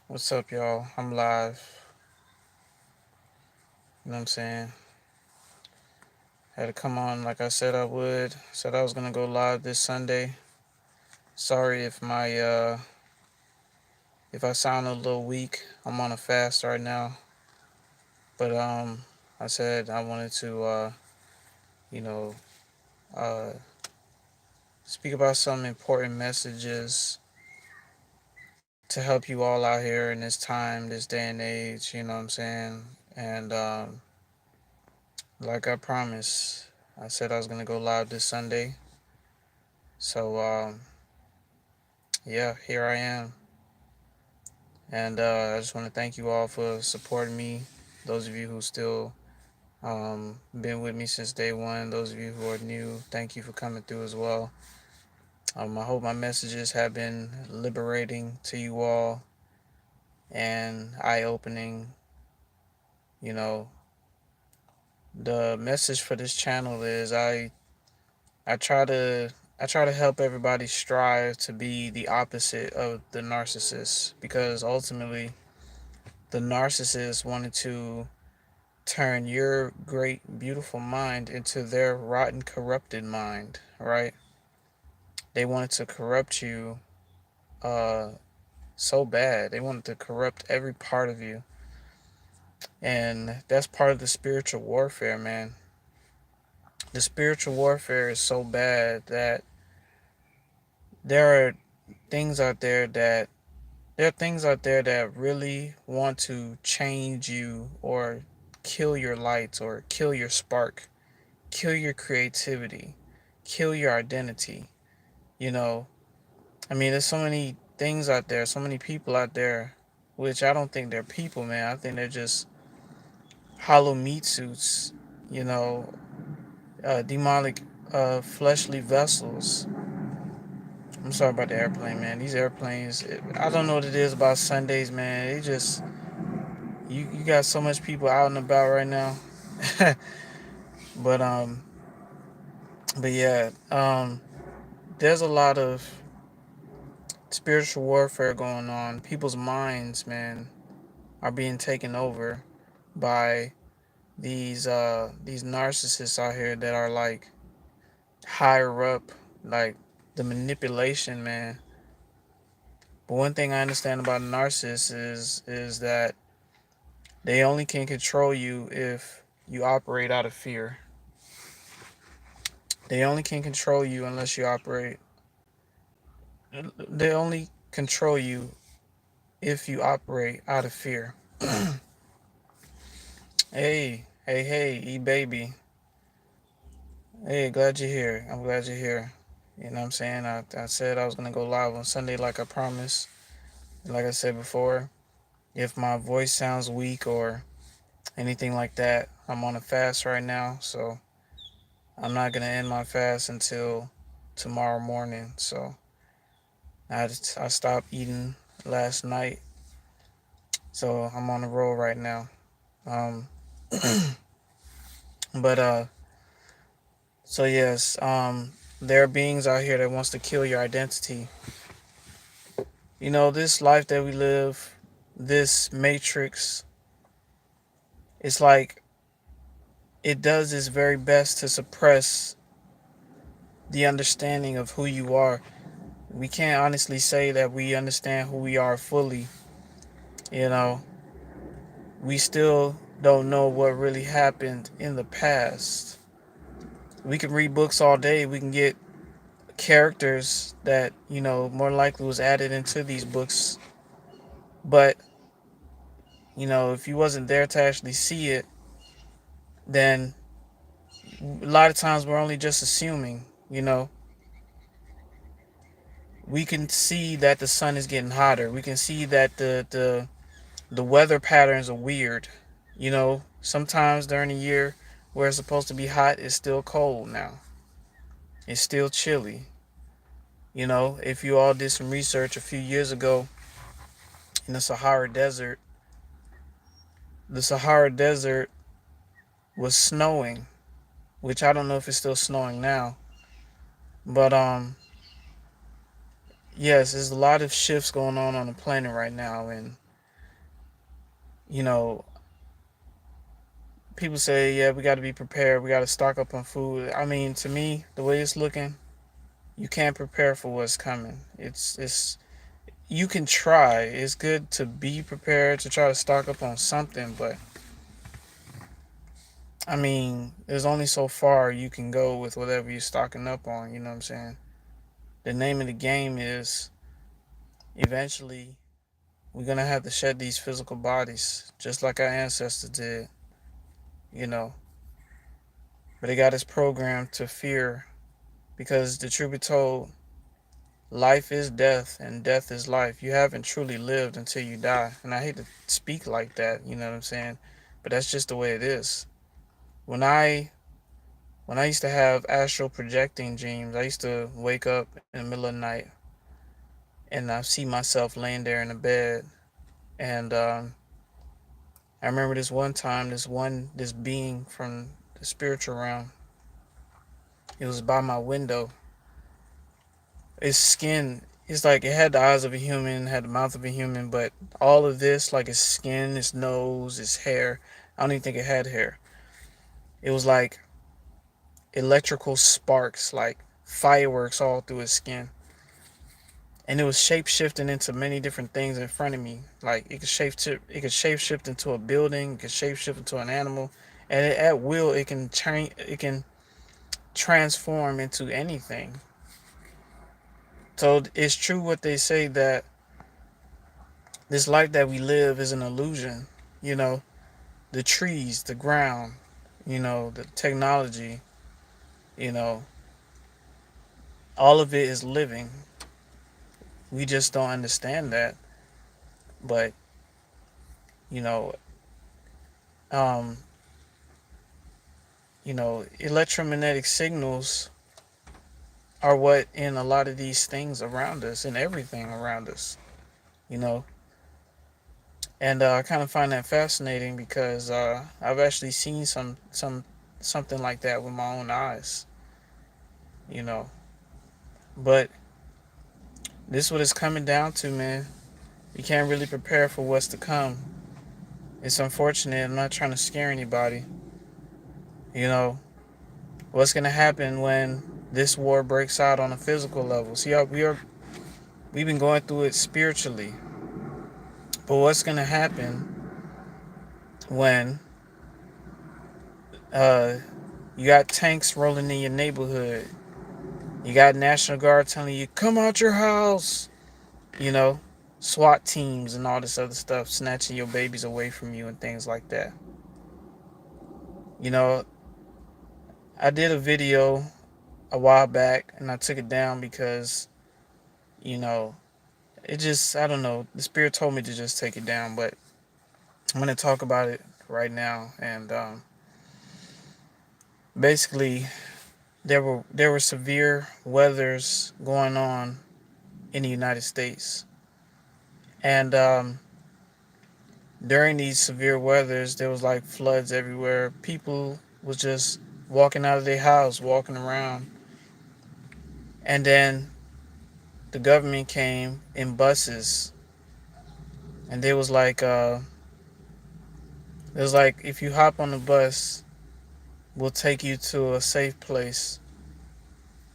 What's up, y'all? I'm live. You know what I'm saying? Had to come on like I said I would. Said I was gonna go live this Sunday. Sorry if I sound a little weak. I'm on a fast right now. But I said I wanted to you know, uh speak about some important messages to help you all out here in this time, this day and age, you know what I'm saying? And like I promised, I said I was gonna go live this Sunday. So yeah, here I am. And I just want to thank you all for supporting me. Those of you who still been with me since day one. Those of you who are new, thank you for coming through as well. I hope my messages have been liberating to you all and eye-opening. You know, the message for this channel is I try to I try to help everybody strive to be the opposite of the narcissist, because ultimately the narcissist wanted to turn your great, beautiful mind into their rotten, corrupted mind, right? They wanted to corrupt you uh, so bad. They wanted to corrupt every part of you. And that's part of the spiritual warfare, man. The spiritual warfare is so bad that there are things out there that there are things out there that really want to change you or kill your lights or kill your spark, kill your creativity, kill your identity. You know, I mean, there's so many things out there, so many people out there, which I don't think they're people, man. I think they're just hollow meat suits, you know, demonic, fleshly vessels. I'm sorry about the airplane, man. These airplanes, I don't know what it is about Sundays, man. They just, you got so much people out and about right now. but, um, but yeah, there's a lot of spiritual warfare going on. People's minds, man, are being taken over by these narcissists out here that are like higher up, like the manipulation, man. But one thing I understand about narcissists is that they only can control you if you operate out of fear. They only can control you unless you operate. They only control you if you operate out of fear. Hey, E baby. Hey, glad you're here. I'm glad you're here. You know what I'm saying? I said I was going to go live on Sunday like I promised. Like I said before, if my voice sounds weak or anything like that, I'm on a fast right now. So I'm not going to end my fast until tomorrow morning. So I stopped eating last night. So I'm on the road right now. Um, but, so yes, there are beings out here that wants to kill your identity. You know, this life that we live, this matrix, it's like it does its very best to suppress the understanding of who you are. We can't honestly say that we understand who we are fully. You know, we still don't know what really happened in the past. We can read books all day. We can get characters that, you know, more likely was added into these books. But, you know, if you wasn't there to actually see it, then a lot of times we're only just assuming, you know. We can see that the sun is getting hotter. We can see that the weather patterns are weird. You know, sometimes during the year where it's supposed to be hot, it's still cold now. It's still chilly. You know, if you all did some research a few years ago in the Sahara Desert was snowing, which I don't know if it's still snowing now. But yes, there's a lot of shifts going on the planet right now, and you know, people say, yeah, we got to be prepared. We got to stock up on food. I mean, to me, the way it's looking, you can't prepare for what's coming. It's you can try. It's good to be prepared to try to stock up on something, but I mean, there's only so far you can go with whatever you're stocking up on. You know what I'm saying? The name of the game is eventually we're gonna have to shed these physical bodies, just like our ancestors did. You know, but they got us programmed to fear because the truth be told, life is death and death is life. You haven't truly lived until you die. And I hate to speak like that, you know what I'm saying? But that's just the way it is. When I when I used to have astral projecting dreams, I used to wake up in the middle of the night and I see myself laying there in a bed. And I remember this one time, this being from the spiritual realm, it was by my window. Its skin, it's like it had the eyes of a human, had the mouth of a human, but all of this, like its skin, its nose, its hair, I don't even think it had hair. It was like electrical sparks, like fireworks all through its skin. And it was shape shifting into many different things in front of me. Like it could shape shift into a building, it could shape shift into an animal, and at will it can transform into anything. So it's true what they say that this life that we live is an illusion. You know, the trees, the ground, the technology, you know, all of it is living. We just don't understand that. But, you know, um, electromagnetic signals are what in a lot of these things around us and everything around us, you know. And I kind of find that fascinating because I've actually seen something like that with my own eyes, you know. But this is what it's coming down to, man. You can't really prepare for what's to come. It's unfortunate. I'm not trying to scare anybody. You know, what's gonna happen when this war breaks out on a physical level? See, we've been going through it spiritually, but what's gonna happen when uh, you got tanks rolling in your neighborhood? You got National Guard telling you, "Come out your house." You know, SWAT teams and all this other stuff snatching your babies away from you and things like that. You know, I did a video a while back and I took it down because, you know, it just, I don't know, the spirit told me to just take it down, but I'm going to talk about it right now. And basically, there were severe weathers going on in the United States. And during these severe weathers, there was like floods everywhere. People was just walking out of their house, walking around. And then the government came in buses and they was like it was like, if you hop on the bus, we'll take you to a safe place.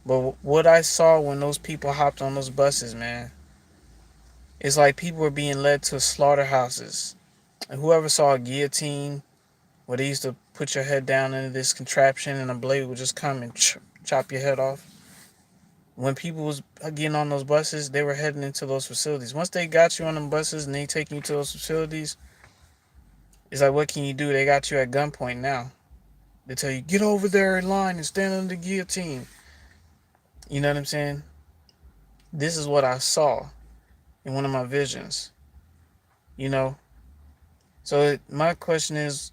But what I saw when those people hopped on those buses, man, it's like people were being led to slaughterhouses. And whoever saw a guillotine, where they used to put your head down into this contraption and a blade would just come and chop your head off. When people was getting on those buses, they were heading into those facilities. Once they got you on them buses and they taking you to those facilities, it's like, what can you do? They got you at gunpoint now. They tell you, get over there in line and stand under the guillotine. You know what I'm saying? This is what I saw in one of my visions. You know? So my question is,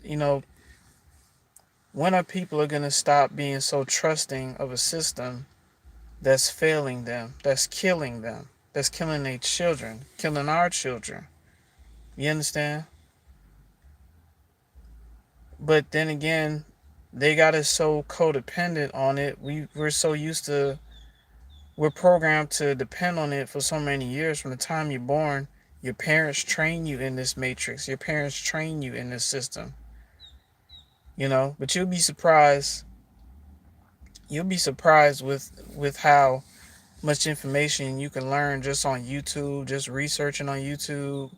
when are people going to stop being so trusting of a system that's failing them, that's killing them, that's killing their children, killing our children? You understand? But then again, they got us so codependent on it. We're so used to, we're programmed to depend on it for so many years. From the time you're born, Your parents train you in this matrix. Your parents train you in this system. But you'll be surprised. You'll be surprised with how much information you can learn just on YouTube, just researching on YouTube,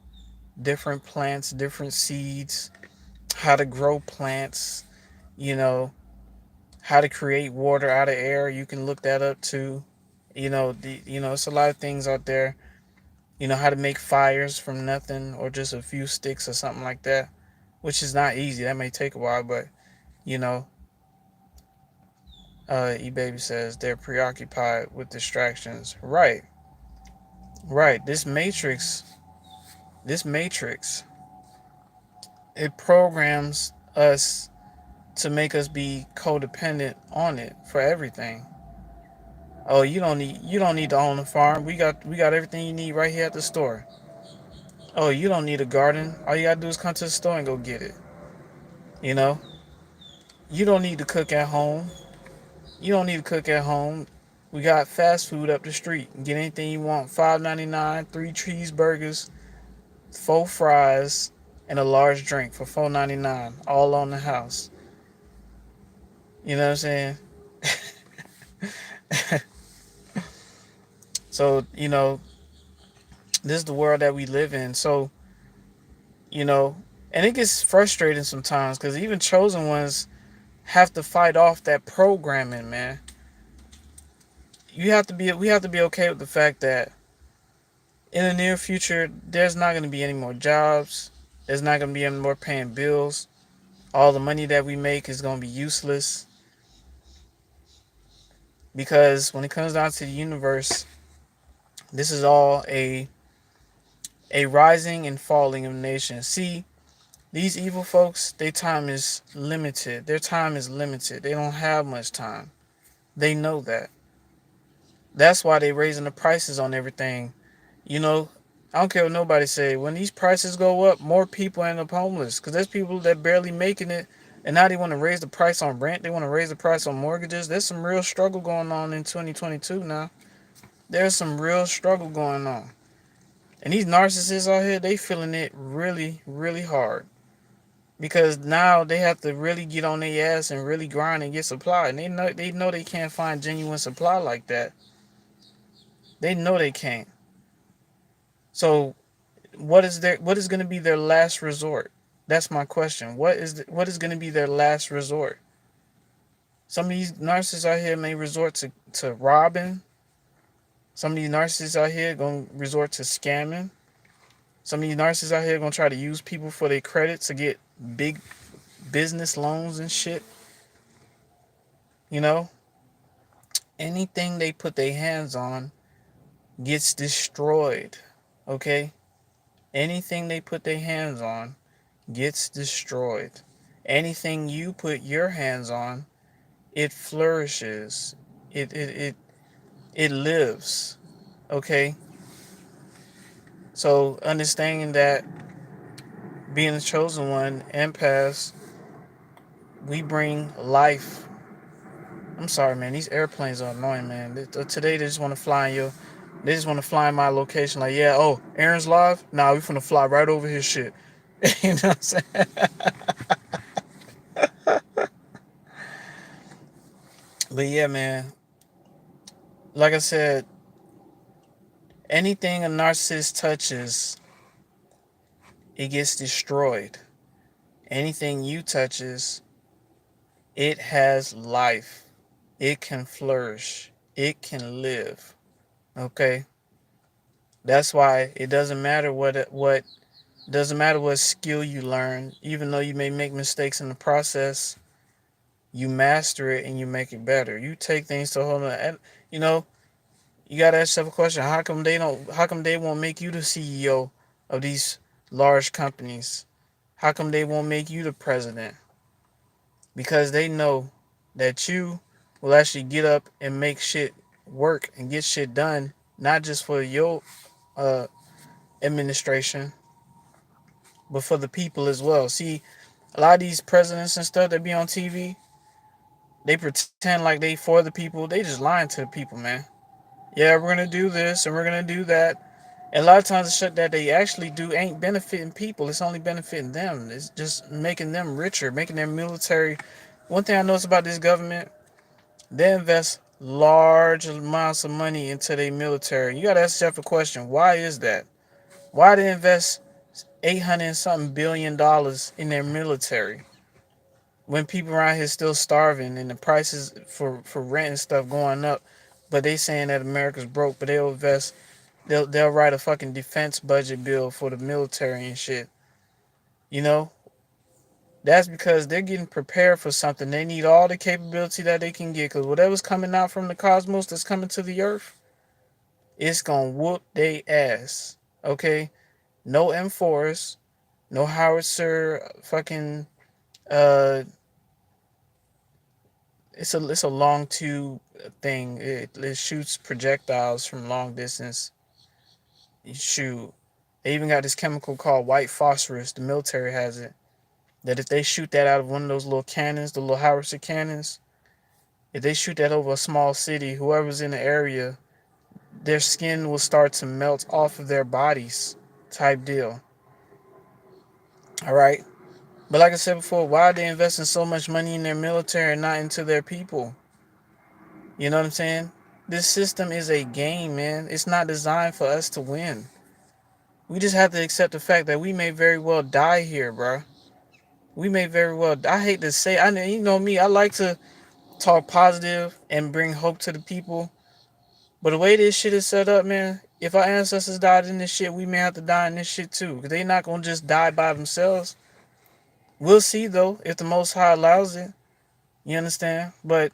different plants, different seeds, how to grow plants, you know, how to create water out of air. You can look that up too. It's a lot of things out there. How to make fires from nothing or just a few sticks or something like that, which is not easy. That may take a while, but you know, E-Baby says they're preoccupied with distractions. Right, right. This matrix, it programs us to make us be codependent on it for everything. Oh, you don't need to own a farm. We got everything you need right here at the store. Oh, you don't need a garden. All you gotta do is come to the store and go get it. You know, you don't need to cook at home. You don't need to cook at home. We got fast food up the street. Get anything you want. $5.99, 3 cheeseburgers, 4 fries, and a large drink for $4.99. All on the house. You know what I'm saying? So this is the world that we live in. So you know, and it gets frustrating sometimes because even chosen ones have to fight off that programming, man. We have to be okay with the fact that in the near future there's not going to be any more jobs. There's not going to be any more paying bills. All the money that we make is going to be useless because when it comes down to the universe, this is all a rising and falling of nations. See, these evil folks, their time is limited. Their time is limited. They don't have much time. They know that. That's why they raising the prices on everything. You know, I don't care what nobody say. When these prices go up, more people end up homeless. Because there's people that barely making it. And now they want to raise the price on rent. They want to raise the price on mortgages. There's some real struggle going on in 2022 now. There's some real struggle going on. And these narcissists out here, they feeling it really, really hard. Because now they have to really get on their ass and really grind and get supply. And they know they can't find genuine supply like that. They know they can't. So what is going to be their last resort? That's my question. What is going to be their last resort? Some of these narcissists out here may resort to robbing. Some of these narcissists out here going to resort to scamming. Some of these narcissists out here going to try to use people for their credit to get big business loans and shit. You know, anything they put their hands on gets destroyed. Okay? Anything they put their hands on gets destroyed. Anything you put your hands on, it flourishes. It lives. Okay? So understanding that being the chosen one, empaths, we bring life. I'm sorry, man. These airplanes are annoying, man. Today they just want to fly in your. They just want to fly in my location. Like, yeah, oh, Aaron's live. Nah, we finna fly right over his shit. You know what I'm saying? But yeah, man. Like I said, anything a narcissist touches, it gets destroyed. Anything you touches, it has life. It can flourish. It can live. Okay? That's why it doesn't matter what doesn't matter what skill you learn, even though you may make mistakes in the process, you master it and you make it better. You take things to a whole nother, and you know, you gotta ask yourself a question. How come they won't make you the CEO of these large companies? How come they won't make you the president? Because they know that you will actually get up and make shit work and get shit done, not just for your uh, administration, but for the people as well. See, a lot of these presidents and stuff that be on TV, they pretend like they for the people. They just lying to the people, man. Yeah, we're gonna do this and we're gonna do that. And a lot of times the shit that they actually do ain't benefiting people. It's only benefiting them. It's just making them richer, making their military. One thing I notice about this government, they invest large amounts of money into their military. You gotta ask yourself a question: why is that? Why they invest 800 and something $billion in their military when people around here still starving and the prices for rent and stuff going up? But they saying that America's broke, but they'll invest. They'll write a fucking defense budget bill for the military and shit. You know, that's because they're getting prepared for something. They need all the capability that they can get, because whatever's coming out from the cosmos that's coming to the earth, it's gonna whoop they ass. Okay, no M4s, no howitzer, fucking uh, it's a long tube thing. It shoots projectiles from long distance. You shoot. They even got this chemical called white phosphorus. The military has it. That if they shoot that out of one of those little cannons, the little howitzer cannons, if they shoot that over a small city, whoever's in the area, their skin will start to melt off of their bodies, type deal. All right. But like I said before, why are they investing so much money in their military and not into their people? You know what I'm saying? This system is a game, man. It's not designed for us to win. We just have to accept the fact that we may very well die here, bro. We may very well. I hate to say, you know me. I like to talk positive and bring hope to the people. But the way this shit is set up, man, if our ancestors died in this shit, we may have to die in this shit too. Because they not gonna just die by themselves. We'll see though, if the Most High allows it. You understand? But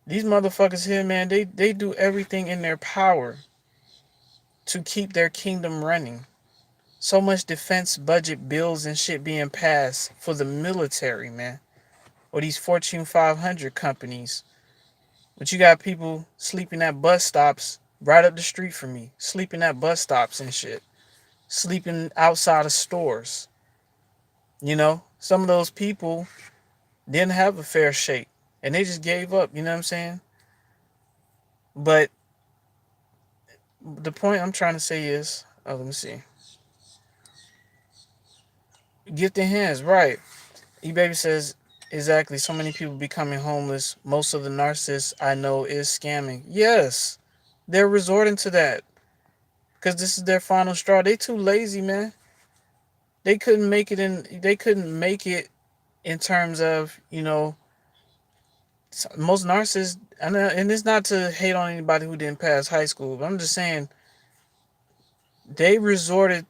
these motherfuckers here, man, they do everything in their power to keep their kingdom running. So much defense budget bills and shit being passed for the military, man. Or these Fortune 500 companies. But you got people sleeping at bus stops right up the street from me, sleeping at bus stops and shit, sleeping outside of stores. You know, some of those people didn't have a fair shake and they just gave up, you know what I'm saying? But the point I'm trying to say is, let me see. Get their hands right. E-Baby says, exactly, so many people becoming homeless. Most of the narcissists I know is scamming. Yes, they're resorting to that because this is their final straw. They too lazy, man. They couldn't make it in terms of, you know, most narcissists, and it's not to hate on anybody who didn't pass high school, but I'm just saying they resorted,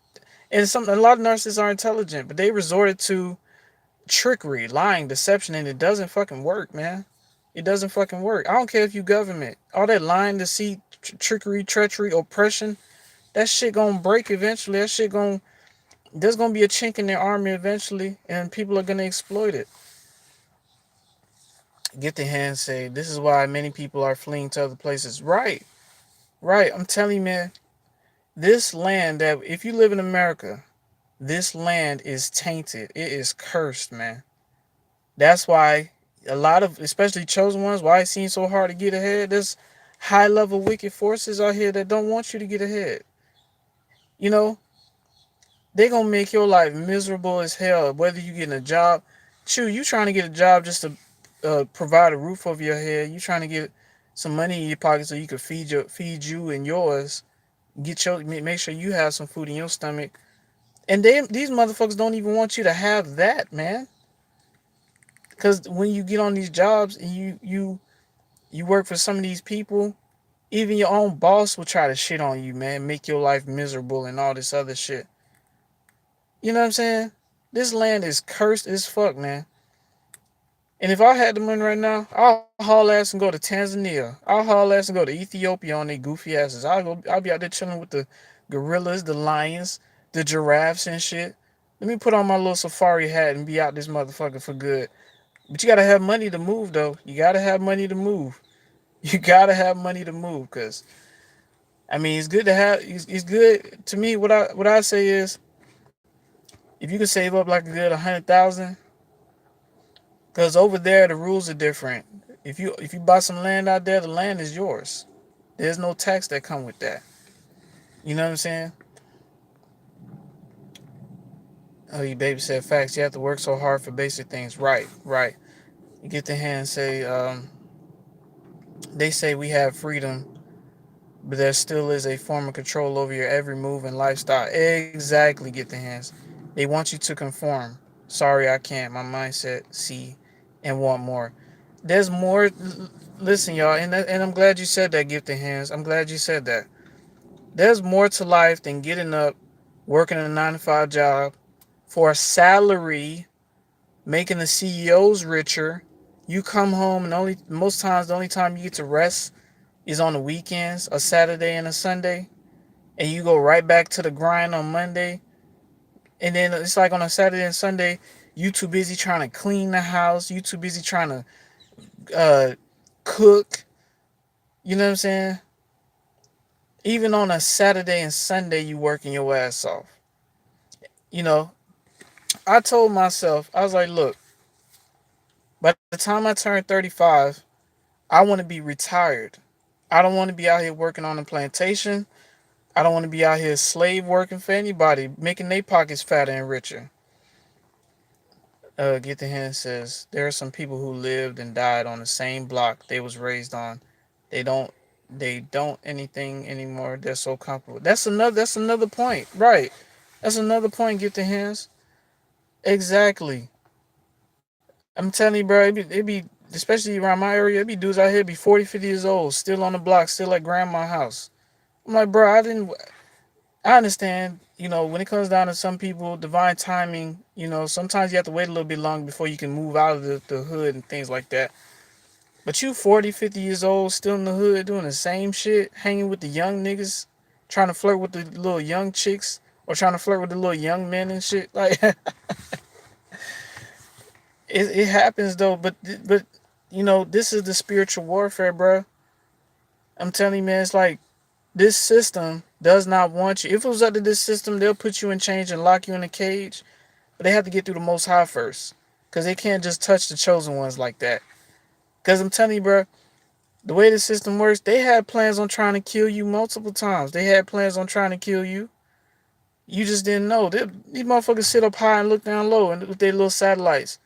and a lot of narcissists are intelligent, but they resorted to trickery, lying, deception, and it doesn't fucking work, man. It doesn't fucking work. I don't care if you government, all that lying, deceit, trickery, treachery, oppression, that shit gonna break eventually. There's gonna be a chink in their army eventually, and people are gonna exploit it. Get the hand saved. This is why many people are fleeing to other places. Right, right. I'm telling you, man. This land that if you live in America, this land is tainted. It is cursed, man. That's why a lot of, especially chosen ones, why it seems so hard to get ahead. There's high level wicked forces out here that don't want you to get ahead. You know, they gonna make your life miserable as hell. Whether you getting a job, you trying to get a job just to provide a roof over your head. You trying to get some money in your pocket so you can feed you and yours. Make sure you have some food in your stomach. And these motherfuckers don't even want you to have that, man. Because when you get on these jobs and you work for some of these people, even your own boss will try to shit on you, man, make your life miserable and all this other shit. You know what I'm saying? This land is cursed as fuck, man. And if I had the money right now, I'll haul ass and go to Tanzania. I'll haul ass and go to Ethiopia on their goofy asses. I'll be out there chilling with the gorillas, the lions, the giraffes and shit. Let me put on my little safari hat and be out this motherfucker for good. But you gotta have money to move though. You gotta have money to move. You gotta have money to move, cause I mean it's good to have. It's good to me. What I say is, if you can save up like a good 100,000, cause over there the rules are different. If you buy some land out there, the land is yours. There's no tax that come with that. You know what I'm saying? Oh, you baby said facts. You have to work so hard for basic things. Right, right. You get the hand and say, they say we have freedom, but there still is a form of control over your every move and lifestyle. Exactly, get the hands. They want you to conform. Sorry, I can't. My mindset, see, and want more. There's more. Listen, y'all, and I'm glad you said that, gift the hands. I'm glad you said that. There's more to life than getting up, working a 9 to 5 job for a salary, making the CEOs richer. You come home and only most times the only time you get to rest is on the weekends, a Saturday and a Sunday, and you go right back to the grind on Monday. And then it's like on a Saturday and Sunday, you too busy trying to clean the house, you too busy trying to cook. You know what I'm saying? Even on a Saturday and Sunday, you working your ass off. You know, I told myself, I was like, look, by the time I turn 35, I want to be retired. I don't want to be out here working on a plantation. I don't want to be out here slave working for anybody, making their pockets fatter and richer. Get the Hint says there are some people who lived and died on the same block they was raised on. They don't they don't anything anymore. They're so comfortable. That's another point. Right. That's another point, get the hands. Exactly. I'm telling you, bro, it be especially around my area, it be dudes out here be 40, 50 years old, still on the block, still at grandma's house. I'm like, bro, I understand, when it comes down to some people, divine timing, sometimes you have to wait a little bit long before you can move out of the hood and things like that. But you 40, 50 years old, still in the hood, doing the same shit, hanging with the young niggas, trying to flirt with the little young chicks, or trying to flirt with the little young men and shit. Like, it happens though, but this is the spiritual warfare, bro. I'm telling you, man, it's like this system does not want you. If it was up to this system, they'll put you in chains and lock you in a cage. But they have to get through the Most High first, because they can't just touch the chosen ones like that. Because I'm telling you, bro, the way the system works, they had plans on trying to kill you multiple times. They had plans on trying to kill you. You just didn't know. These motherfuckers sit up high and look down low and with their little satellites.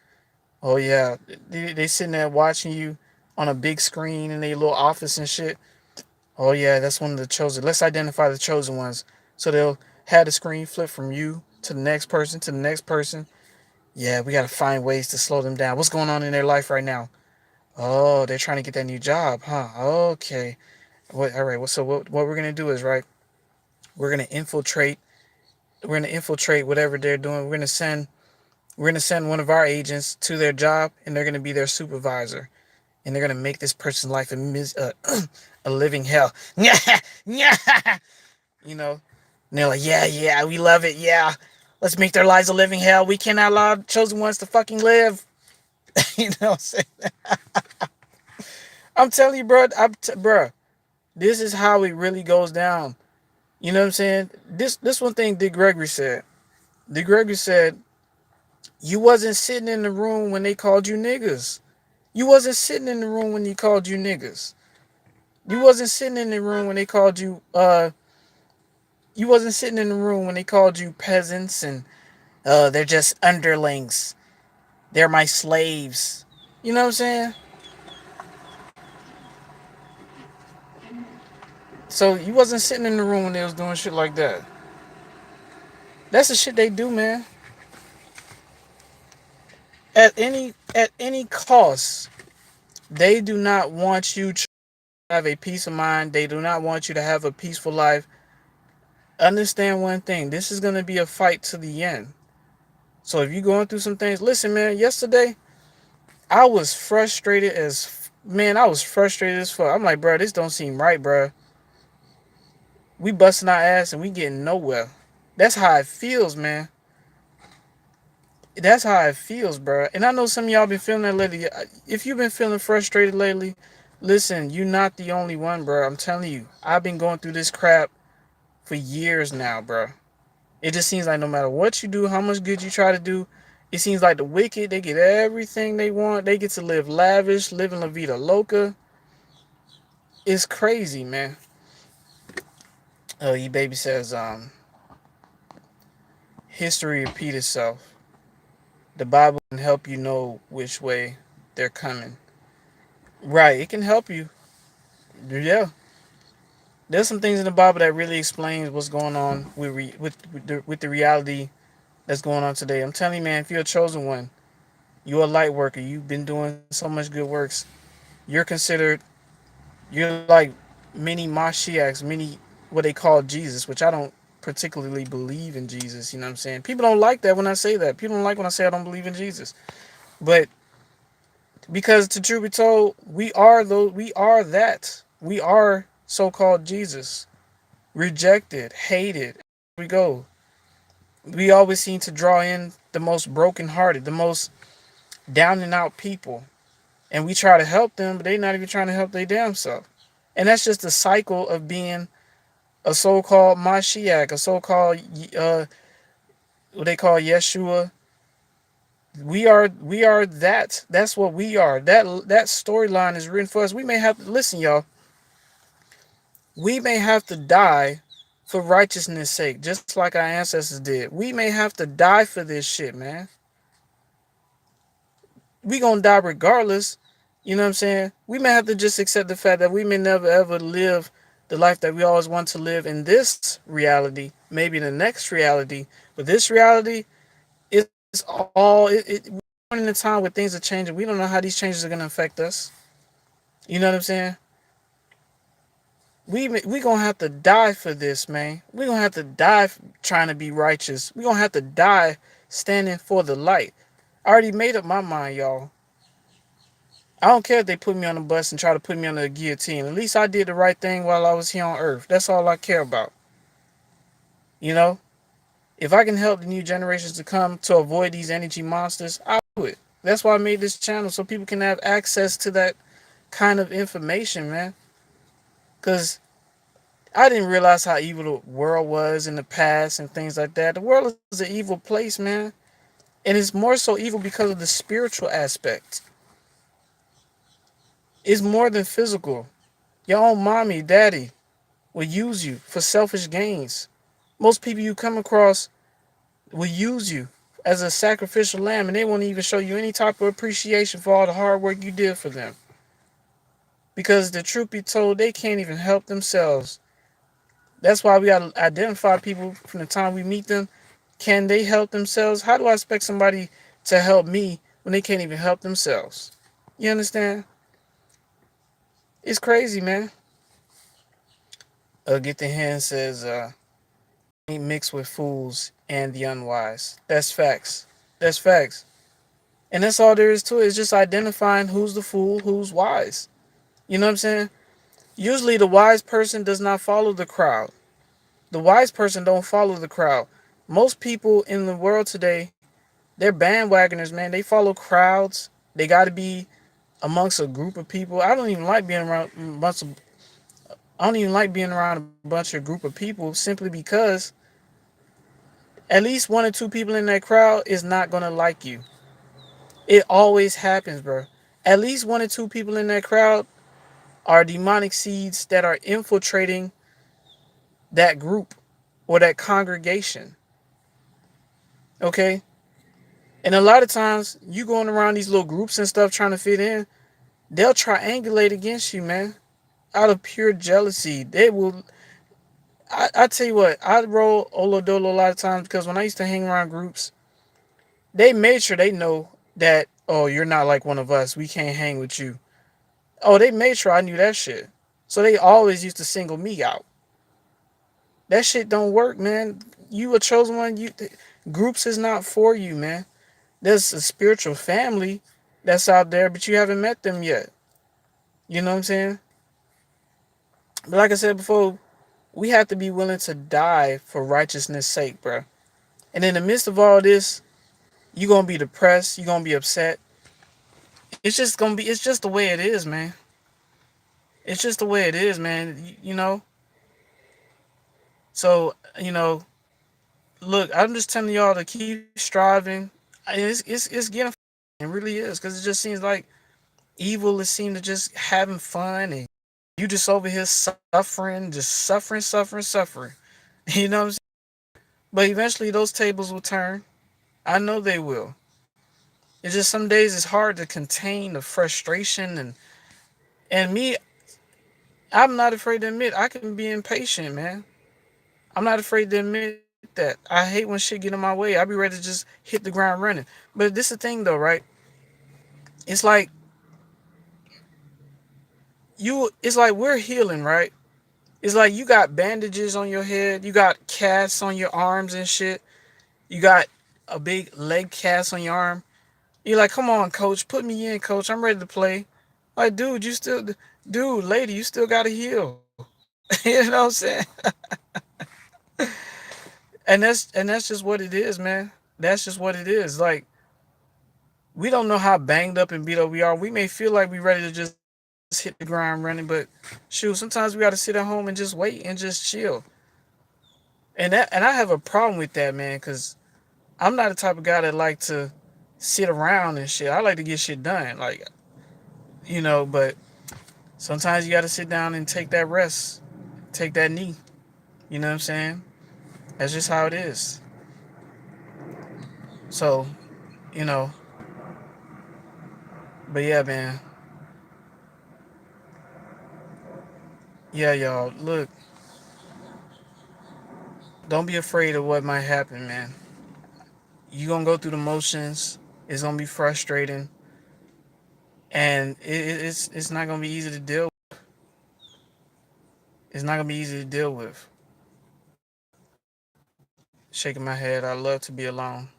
Oh yeah, they sitting there watching you on a big screen in their little office and shit. Oh yeah, that's one of the chosen. Let's identify the chosen ones. So they'll have the screen flip from you to the next person to the next person. Yeah, we gotta find ways to slow them down. What's going on in their life right now? Oh, they're trying to get that new job, huh? Okay. All right. Well, so what we're gonna do is, right. We're gonna infiltrate. We're gonna infiltrate whatever they're doing. We're gonna send one of our agents to their job, and they're gonna be their supervisor, and they're gonna make this person's life a living hell. Yeah, yeah. You know, and they're like, yeah, yeah, we love it. Yeah, let's make their lives a living hell. We cannot allow the chosen ones to fucking live. You know what I'm saying? I'm telling you, bro. Bro, this is how it really goes down. You know what I'm saying? This one thing Dick Gregory said. Dick Gregory said, you wasn't sitting in the room when they called you niggas. You wasn't sitting in the room when he called you niggas. You wasn't sitting in the room when they called you you wasn't sitting in the room when they called you peasants and they're just underlings. They're my slaves. You know what I'm saying? So you wasn't sitting in the room when they was doing shit like that. That's the shit they do, man. At any cost, they do not want you to have a peace of mind. They do not want you to have a peaceful life. Understand one thing. This is gonna be a fight to the end. So if you're going through some things, listen, man. Yesterday, I was frustrated as man. I was frustrated as fuck. I'm like, bro, this don't seem right, bro. We busting our ass and we getting nowhere. That's how it feels, man. That's how it feels, bro. And I know some of y'all been feeling that lately. If you've been feeling frustrated lately, listen, you're not the only one, bro. I'm telling you, I've been going through this crap for years now, bro. It just seems like no matter what you do, how much good you try to do, it seems like the wicked, they get everything they want. They get to live lavish, live in La Vida Loca. It's crazy, man. Oh, baby says, history repeat itself. The Bible can help you know which way they're coming. Right, it can help you. Yeah, there's some things in the Bible that really explains what's going on with the reality that's going on today. I'm telling you, man, if you're a chosen one, you're a light worker. You've been doing so much good works. You're considered. You're like many Mashiachs, many what they call Jesus, which I don't particularly believe in Jesus. You know what I'm saying? People don't like that when I say that. People don't like when I say I don't believe in Jesus. But because to truth be told, we are those. We are that. We are so-called Jesus, rejected, hated. We go. We always seem to draw in the most broken-hearted, the most down and out people, and we try to help them, but they're not even trying to help their damn self. And that's just the cycle of being a so-called Mashiach, a so-called what they call Yeshua. We are that. That's what we are. That storyline is written for us. We may have to listen, y'all. We may have to die for righteousness' sake, just like our ancestors did. We may have to die for this shit, man. We gonna die regardless. You know what I'm saying? We may have to just accept the fact that we may never ever live the life that we always want to live in this reality, maybe the next reality. But this reality is we're in a time where things are changing. We don't know how these changes are gonna affect us. You know what I'm saying? We gonna have to die for this, man. We gonna have to die trying to be righteous. We gonna have to die standing for the light. I already made up my mind, y'all. I don't care if they put me on the bus and try to put me on the guillotine. At least I did the right thing while I was here on Earth. That's all I care about. You know, if I can help the new generations to come to avoid these energy monsters, I'll do it. That's why I made this channel so people can have access to that kind of information, man. Because I didn't realize how evil the world was in the past and things like that. The world is an evil place, man. And it's more so evil because of the spiritual aspect. It's more than physical. Your own mommy, daddy will use you for selfish gains. Most people you come across will use you as a sacrificial lamb and they won't even show you any type of appreciation for all the hard work you did for them. Because the truth be told, they can't even help themselves. That's why we gotta identify people from the time we meet them. Can they help themselves? How do I expect somebody to help me when they can't even help themselves? You understand? It's crazy, man. Get the hand says, ain't mixed with fools and the unwise. That's facts. That's facts. And that's all there is to it. It's just identifying who's the fool, who's wise. You know what I'm saying? Usually the wise person does not follow the crowd. The wise person don't follow the crowd. Most people in the world today, they're bandwagoners, man. They follow crowds. They got to be amongst a group of people. I don't even like being around a bunch of group of people simply because at least one or two people in that crowd is not gonna like you. It always happens, bro. At least one or two people in that crowd are demonic seeds that are infiltrating that group or that congregation. Okay? And a lot of times you going around these little groups and stuff trying to fit in, they'll triangulate against you, man. Out of pure jealousy. They will I tell you what, I roll Olodolo a lot of times because when I used to hang around groups, they made sure they know that, oh, you're not like one of us. We can't hang with you. Oh, they made sure I knew that shit. So they always used to single me out. That shit don't work, man. You a chosen one. Groups is not for you, man. There's a spiritual family that's out there, but you haven't met them yet. You know what I'm saying? But like I said before, we have to be willing to die for righteousness' sake, bro. And in the midst of all this, you're gonna be depressed. You're gonna be upset. It's just the way it is, man. It's just the way it is, man. You know. So look, I'm just telling y'all to keep striving. It's getting it really is because it just seems like evil is seen to just having fun and You just over here suffering, just suffering, suffering, suffering. You know what I'm saying? But eventually those tables will turn. I know they will. It's just some days it's hard to contain the frustration and me. I'm not afraid to admit I can be impatient, man. I'm not afraid to admit that. I hate when shit get in my way. I be ready to just hit the ground running. But this is the thing though, right? It's like it's like we're healing, right? It's like you got bandages on your head, you got casts on your arms and shit. You got a big leg cast on your arm. You're like, come on, coach, put me in, coach. I'm ready to play. Like, dude, lady, you still gotta heal. You know what I'm saying? And that's just what it is, man. That's just what it is. Like, we don't know how banged up and beat up we are. We may feel like we're ready to just hit the ground running, but shoot, sometimes we gotta sit at home and just wait and just chill. And I have a problem with that, man, because I'm not the type of guy that like to sit around and shit. I like to get shit done, like But sometimes you got to sit down and take that rest, take that knee. You know what I'm saying? That's just how it is. So, you know, but yeah, man. Yeah, y'all. Look, don't be afraid of what might happen, man. You gonna go through the motions. It's gonna be frustrating, and it's not gonna be easy to deal. It's not gonna be easy to deal with. Shaking my head. I love to be alone.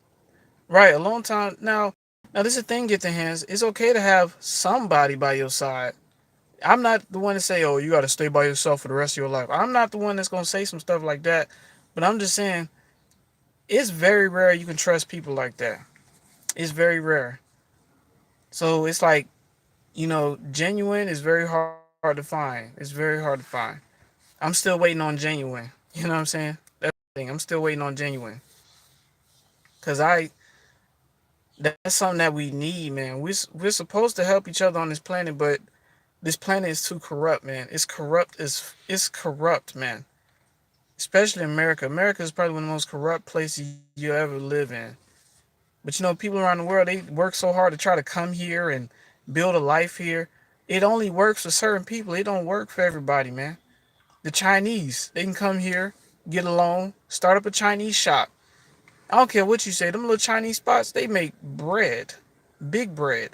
Right, alone time. Now this is the thing. Get the hands. It's okay to have somebody by your side. I'm not the one to say, oh, you got to stay by yourself for the rest of your life. I'm not the one that's gonna say some stuff like that. But I'm just saying, it's very rare you can trust people like that. It's very rare. So it's like, genuine is very hard to find. It's very hard to find. I'm still waiting on genuine. You know what I'm saying? That's the thing. I'm still waiting on genuine. Cause that's something that we need, man. We're supposed to help each other on this planet, but this planet is too corrupt, man. It's corrupt. It's corrupt, man. Especially America. America is probably one of the most corrupt places you ever live in. But people around the world, they work so hard to try to come here and build a life here. It only works for certain people. It don't work for everybody, man. The Chinese, they can come here, get a loan, start up a Chinese shop. I don't care what you say. Them little Chinese spots, they make bread, big bread.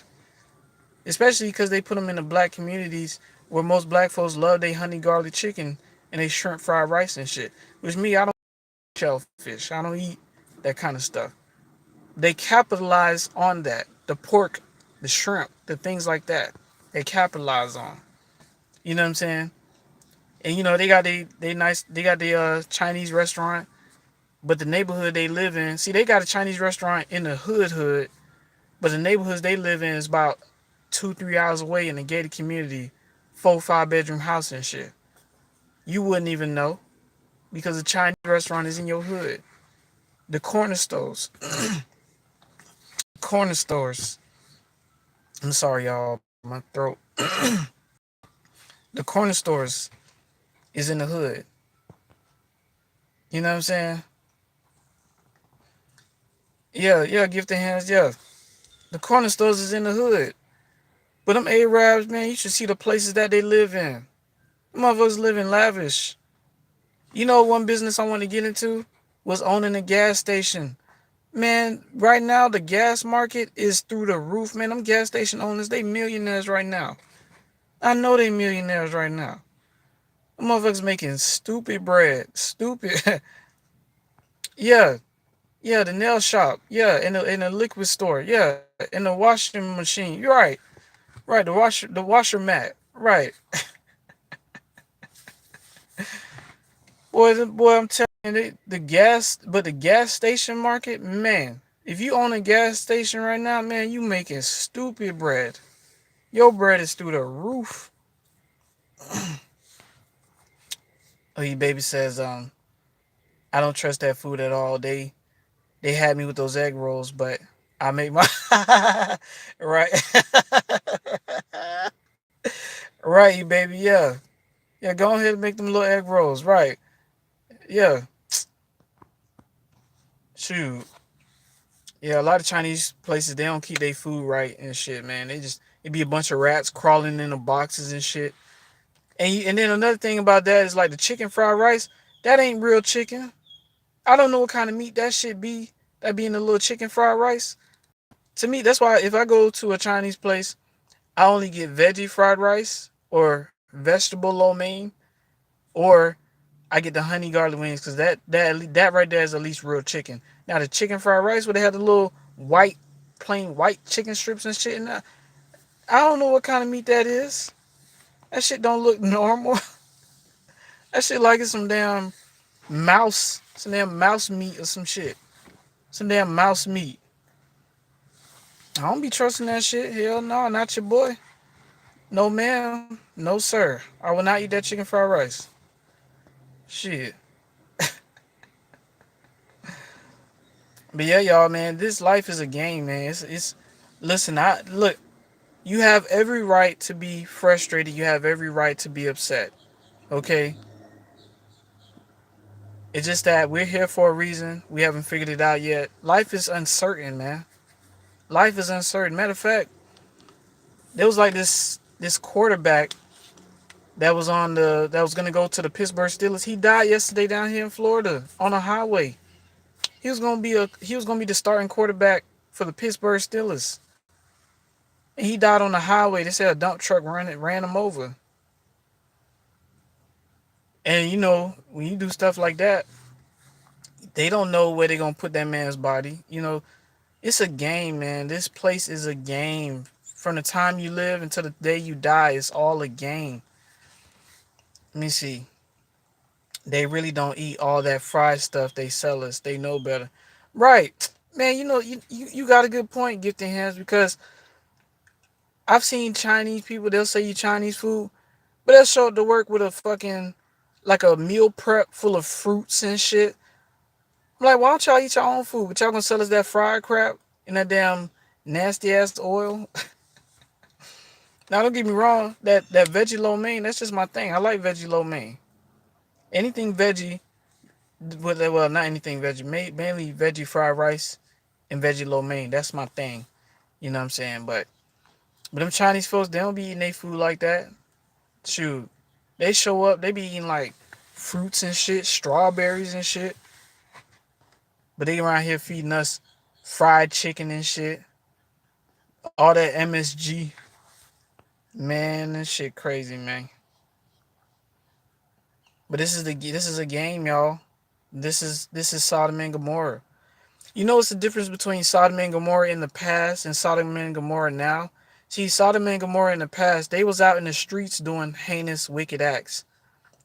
Especially because they put them in the black communities where most black folks love their honey garlic chicken and they shrimp fried rice and shit. Which me, I don't eat shellfish. I don't eat that kind of stuff. They capitalize on that. The pork, the shrimp, the things like that. They capitalize on. You know what I'm saying? And they got they got the Chinese restaurant, but the neighborhood they live in, see, they got a Chinese restaurant in the hood, but the neighborhoods they live in is about 2-3 hours away in a gated community, 4-5 bedroom house and shit. You wouldn't even know because the Chinese restaurant is in your hood. The corner stores, corner stores. I'm sorry, y'all, my throat. The corner stores is in the hood. You know what I'm saying? Yeah, gift the hands, yeah. The corner stores is in the hood. But them Arabs, man, you should see the places that they live in. Them motherfuckers live in lavish. One business I want to get into was owning a gas station. Man, right now the gas market is through the roof, man. Them gas station owners, they millionaires right now. I know they millionaires right now. Them motherfuckers making stupid bread. Stupid. Yeah, yeah, the nail shop. Yeah, in the liquid store. Yeah, in the washing machine. You're right. Right, the washer mat. Right. Boy, I'm telling you, the gas station market, man. If you own a gas station right now, man, you making stupid bread. Your bread is through the roof. Oh, he baby says, I don't trust that food at all. They had me with those egg rolls, but I make my right, right, baby, yeah. Yeah, go ahead and make them little egg rolls. Right. Yeah. Shoot. Yeah, a lot of Chinese places they don't keep their food right and shit, man. They just it be a bunch of rats crawling in the boxes and shit. And then another thing about that is like the chicken fried rice. That ain't real chicken. I don't know what kind of meat that shit be. That be in the little chicken fried rice. To me, that's why if I go to a Chinese place, I only get veggie fried rice or vegetable lo mein, or I get the honey garlic wings because that right there is at least real chicken. Now the chicken fried rice where they have the little white, plain white chicken strips and shit in that, I don't know what kind of meat that is. That shit don't look normal. That shit like it's some damn mouse meat or some shit. Some damn mouse meat. I don't be trusting that shit. Hell no, not your boy. No ma'am, no sir. I will not eat that chicken fried rice. Shit. But yeah, y'all, man, this life is a game, man. It's listen, I look, you have every right to be frustrated. You have every right to be upset. Okay? It's just that we're here for a reason. We haven't figured it out yet. Life is uncertain, man. Life is uncertain. Matter of fact, there was like this quarterback that was gonna go to the Pittsburgh Steelers. He died yesterday down here in Florida on a highway. He was gonna be the starting quarterback for the Pittsburgh Steelers. And he died on the highway. They said a dump truck ran him over. And you know, when you do stuff like that, they don't know where they're gonna put that man's body. You know, it's a game, man. This place is a game. From the time you live until the day you die, it's all a game. Let me see. They really don't eat all that fried stuff they sell us. They know better. Right. Man, you know, you got a good point, Gifting Hands, because I've seen Chinese people, they'll say you Chinese food, but they'll show up to work with a fucking, like a meal prep full of fruits and shit. I'm like, why don't y'all eat your own food? But y'all gonna sell us that fried crap in that damn nasty ass oil? Now, don't get me wrong, that veggie lo mein, that's just my thing. I like veggie lo mein. Anything veggie, well, not anything veggie, mainly veggie fried rice and veggie lo mein. That's my thing. You know what I'm saying? But them Chinese folks, they don't be eating their food like that. Shoot, they show up, they be eating like fruits and shit, strawberries and shit. But they around here feeding us fried chicken and shit. All that MSG. Man, this shit crazy, man. But this is a game, y'all. This is Sodom and Gomorrah. You know what's the difference between Sodom and Gomorrah in the past and Sodom and Gomorrah now? See, Sodom and Gomorrah in the past, they was out in the streets doing heinous, wicked acts.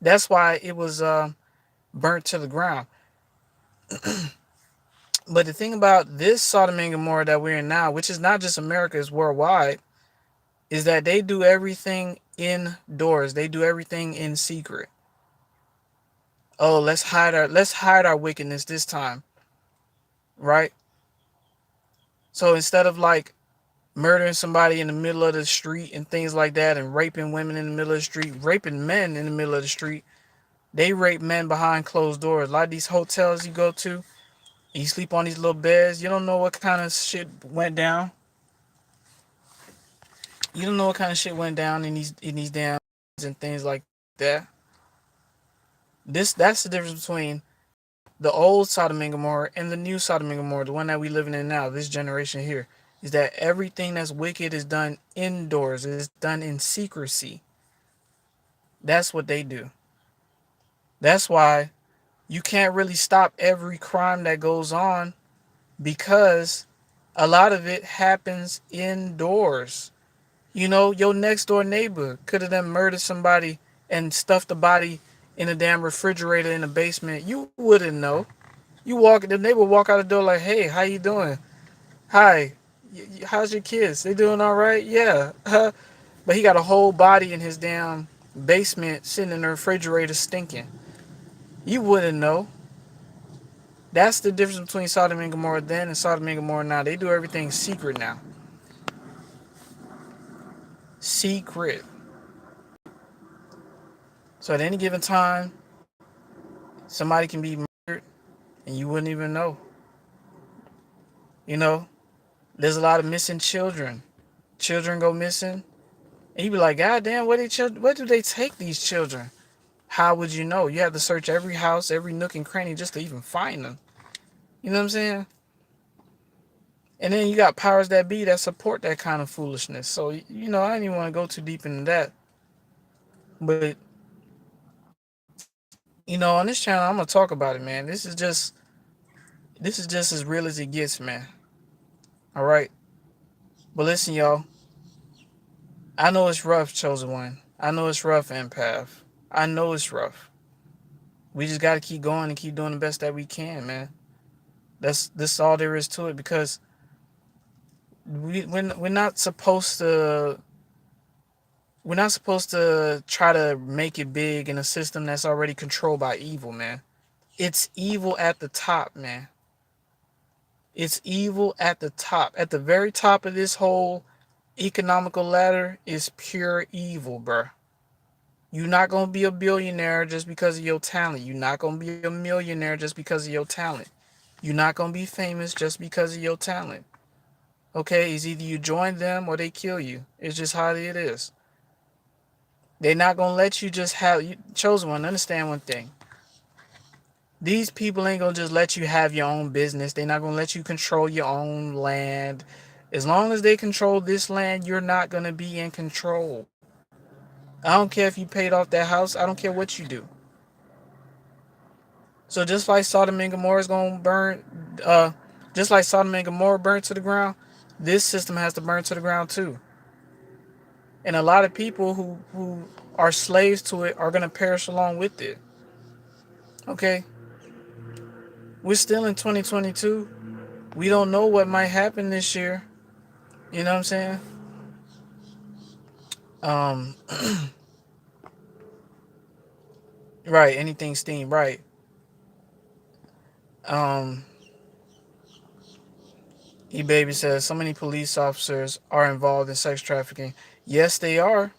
That's why it was burnt to the ground. But the thing about this Sodom and Gomorrah that we're in now, which is not just America, it's worldwide, is that they do everything indoors. They do everything in secret. Oh, let's hide our wickedness this time, right? So instead of like murdering somebody in the middle of the street and things like that, and raping women in the middle of the street, raping men in the middle of the street, they rape men behind closed doors. A lot of these hotels you go to, you sleep on these little beds. You don't know what kind of shit went down. You don't know what kind of shit went down in these damn and things like that. That's the difference between the old Sodom and Gomorrah and the new Sodom and Gomorrah, the one that we living in now, this generation here, is that everything that's wicked is done indoors. It's done in secrecy. That's what they do. That's why you can't really stop every crime that goes on because a lot of it happens indoors. You know, your next door neighbor could have done murdered somebody and stuffed the body in a damn refrigerator in the basement. You wouldn't know. The neighbor walk out the door like, "Hey, how you doing? Hi, how's your kids? They doing all right? Yeah." But he got a whole body in his damn basement sitting in the refrigerator stinking. You wouldn't know. That's the difference between Sodom and Gomorrah then and Sodom and Gomorrah now. They do everything secret now. Secret. So at any given time, somebody can be murdered and you wouldn't even know. You know, there's a lot of missing children. Children go missing, and you be like, God damn, where do they take these children? How would you know? You have to search every house, every nook and cranny just to even find them. You know what I'm saying? And then you got powers that be that support that kind of foolishness. So, I don't even want to go too deep into that. But, on this channel, I'm going to talk about it, man. This is just as real as it gets, man. All right. But listen, y'all. I know it's rough, Chosen One. I know it's rough, Empath. I know it's rough. We just got to keep going and keep doing the best that we can, man. This all there is to it, because we're not supposed to try to make it big in a system that's already controlled by evil, man. It's evil at the top, man. It's evil at the top. At the very top of this whole economical ladder is pure evil, bruh. You're not going to be a billionaire just because of your talent. You're not going to be a millionaire just because of your talent. You're not going to be famous just because of your talent. Okay, it's either you join them or they kill you. It's just how it is. They're not going to let you just have... Chosen One, understand one thing. These people ain't going to just let you have your own business. They're not going to let you control your own land. As long as they control this land, you're not going to be in control. I don't care if you paid off that house. I don't care what you do. So just like Sodom and Gomorrah is going to burn, just like Sodom and Gomorrah burned to the ground, this system has to burn to the ground too. And a lot of people who are slaves to it are going to perish along with it. Okay? We're still in 2022. We don't know what might happen this year. You know what I'm saying? Um, right. Anything steam. Right. Um, E-Baby says so many police officers are involved in sex trafficking. Yes, they are.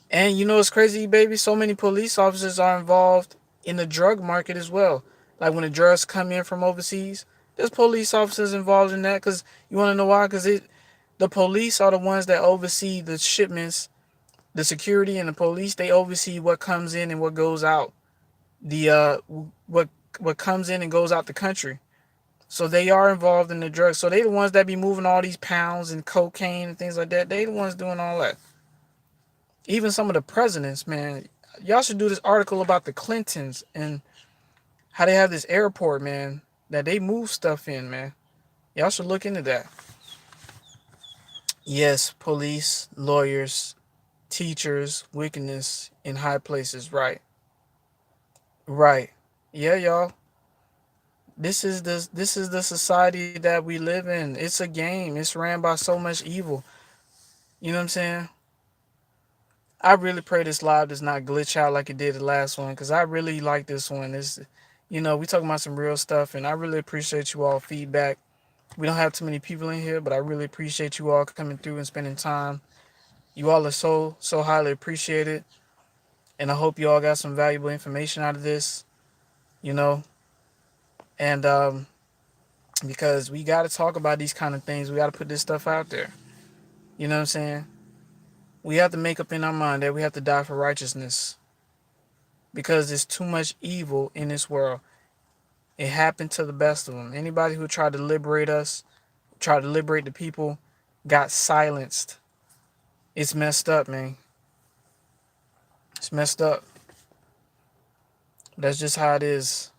And you know what's crazy, baby? So many police officers are involved in the drug market as well. Like when the drugs come in from overseas, there's police officers involved in that. Because you want to know why? Because the police are the ones that oversee the shipments. The security and the police, they oversee what comes in and what goes out. The what comes in and goes out the country. So they are involved in the drugs. So they the ones that be moving all these pounds and cocaine and things like that. They the ones doing all that. Even some of the presidents, man. Y'all should do this article about the Clintons and how they have this airport, man, that they move stuff in, man. Y'all should look into that. Yes, police, lawyers, teachers, wickedness in high places. Right. Right. Yeah, y'all. This is the society that we live in. It's a game. It's ran by so much evil. You know what I'm saying? I really pray this live does not glitch out like it did the last one, because I really like this one. We talking about some real stuff, and I really appreciate you all feedback. We don't have too many people in here, but I really appreciate you all coming through and spending time. You all are so highly appreciated, and I hope you all got some valuable information out of this. You know, and because we got to talk about these kind of things, we got to put this stuff out there. You know what I'm saying? We have to make up in our mind that we have to die for righteousness, because there's too much evil in this world. It happened to the best of them. Anybody who tried to liberate us, tried to liberate the people, got silenced. It's messed up, man. It's messed up. That's just how it is.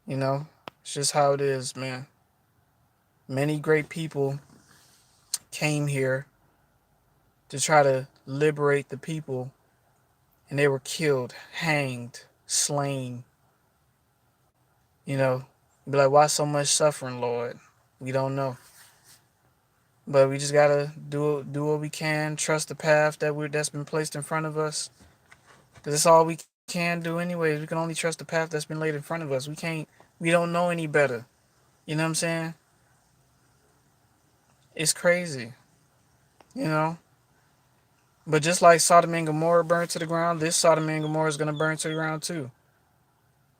You know? It's just how it is, man. Many great people came here to try to liberate the people, and they were killed, hanged, slain. You know? Be like, why so much suffering, Lord? We don't know. But we just gotta do what we can, trust the path that's been placed in front of us. Because that's all we can do anyways. We can only trust the path that's been laid in front of us. We don't know any better. You know what I'm saying? It's crazy. You know? But just like Sodom and Gomorrah burned to the ground, this Sodom and Gomorrah is going to burn to the ground too.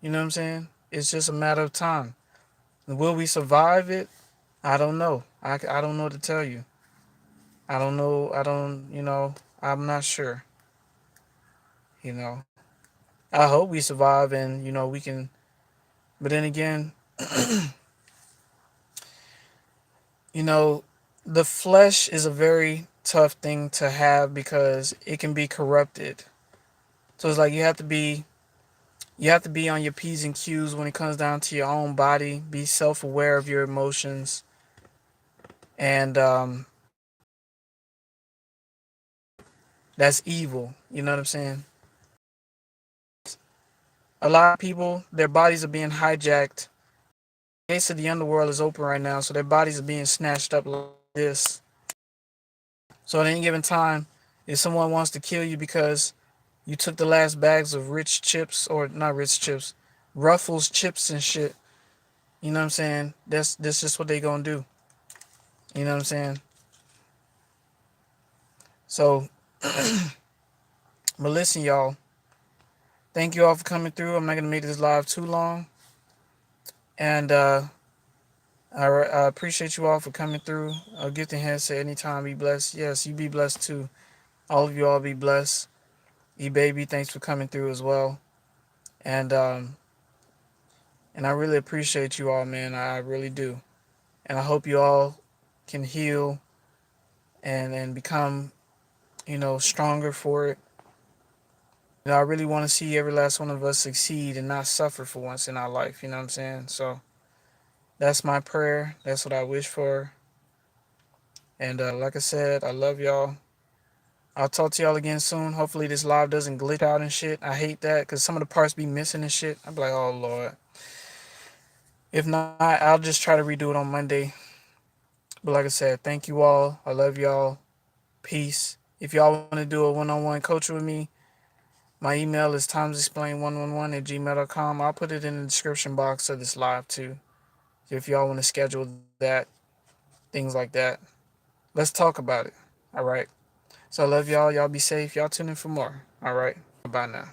You know what I'm saying? It's just a matter of time. Will we survive it? I don't know. I don't know what to tell you. I don't know. I'm not sure. You know, I hope we survive and, we can. But then again, you know, the flesh is a very tough thing to have because it can be corrupted. So it's like you have to be on your P's and Q's when it comes down to your own body. Be self-aware of your emotions, and that's evil. You know what I'm saying? A lot of people, their bodies are being hijacked. The gates of the underworld is open right now, so their bodies are being snatched up like this. So at any given time, if someone wants to kill you because you took the last bags of rich chips, or not rich chips, Ruffles chips and shit, you know what I'm saying? That's just what they gonna do. You know what I'm saying? So, but listen, y'all. Thank you all for coming through. I'm not gonna make this live too long, and I appreciate you all for coming through. Gift and headset anytime. Be blessed. Yes, you be blessed too. All of you all be blessed. Baby, thanks for coming through as well. And and I really appreciate you all, man. I really do. And I hope you all can heal and become, stronger for it. I really want to see every last one of us succeed and not suffer for once in our life. You know what I'm saying? So that's my prayer. That's what I wish for. And like I said, I love y'all. I'll talk to y'all again soon. Hopefully this live doesn't glitch out and shit. I hate that because some of the parts be missing and shit. I'm like, oh Lord. If not, I'll just try to redo it on Monday. But like I said, thank you all. I love y'all. Peace. If y'all want to do a one-on-one coaching with me, my email is timesexplain111@gmail.com. I'll put it in the description box of this live too. If y'all want to schedule that, things like that. Let's talk about it. All right. So I love y'all. Y'all be safe. Y'all tune in for more. All right. Bye now.